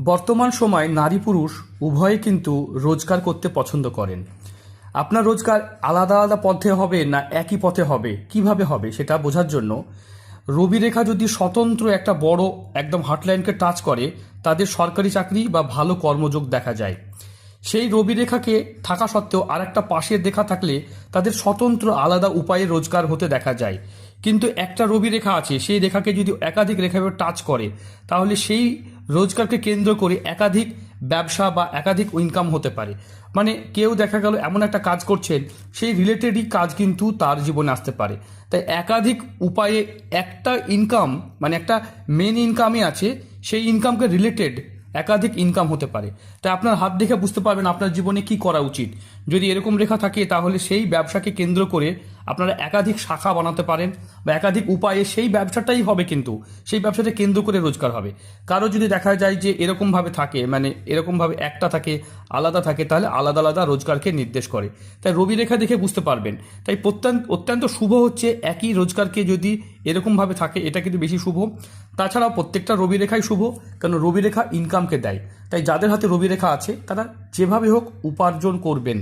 বর্তমান সময় নারী পুরুষ উভয়ে কিন্তু রোজগার করতে পছন্দ করেন। আপনার রোজগার আলাদা আলাদা পথে হবে না একই পথে হবে, কিভাবে হবে সেটা বোঝার জন্য রবি রেখা যদি স্বতন্ত্র একটা বড় একদম হার্টলাইনকে টাচ করে, তাদের সরকারি চাকরি বা ভালো কর্মযোগ দেখা যায়। সেই রবি রেখাকে থাকা সত্ত্বেও আর একটা পাশের রেখা থাকলে তাদের স্বতন্ত্র আলাদা উপায়ে রোজগার হতে দেখা যায়। কিন্তু একটা রবি রেখা আছে, সেই রেখাকে যদি একাধিক রেখাভাবে টাচ করে, তাহলে সেই রোজগারকে কেন্দ্র করে একাধিক ব্যবসা বা একাধিক ইনকাম হতে পারে। মানে কেউ দেখা গেল এমন একটা কাজ করছেন, সেই রিলেটেডই কাজ কিন্তু তার জীবনে আসতে পারে। তাই একাধিক উপায়ে একটা ইনকাম, মানে একটা মেন ইনকামই আছে, সেই ইনকামকে রিলেটেড একাধিক ইনকাম হতে পারে। তাই আপনার হাত দেখে বুঝতে পারবেন আপনার জীবনে কি করা উচিত। যদি এরকম রেখা থাকে, তাহলে সেই ব্যবসাকে কেন্দ্র করে আপনারা একাধিক শাখা বানাতে পারেন বা একাধিক উপায়ে সেই ব্যবসাটাই হবে, কিন্তু সেই ব্যবসাটা কেন্দ্র করে রোজগার হবে। কারো যদি দেখা যায় যে এরকমভাবে থাকে, মানে এরকমভাবে একটা থাকে আলাদা থাকে, তাহলে আলাদা আলাদা রোজগারকে নির্দেশ করে। তাই রবি রেখা দেখে বুঝতে পারবেন। তাই অত্যন্ত শুভ হচ্ছে একই রোজগারকে যদি এরকমভাবে থাকে, এটা কিন্তু বেশি শুভ। তাছাড়াও প্রত্যেকটা রবি রেখাই শুভ, কারণ রবি রেখা ইনকামকে দেয়। তাই যাদের হাতে রবি রেখা আছে তারা যেভাবে হোক উপার্জন করবেন।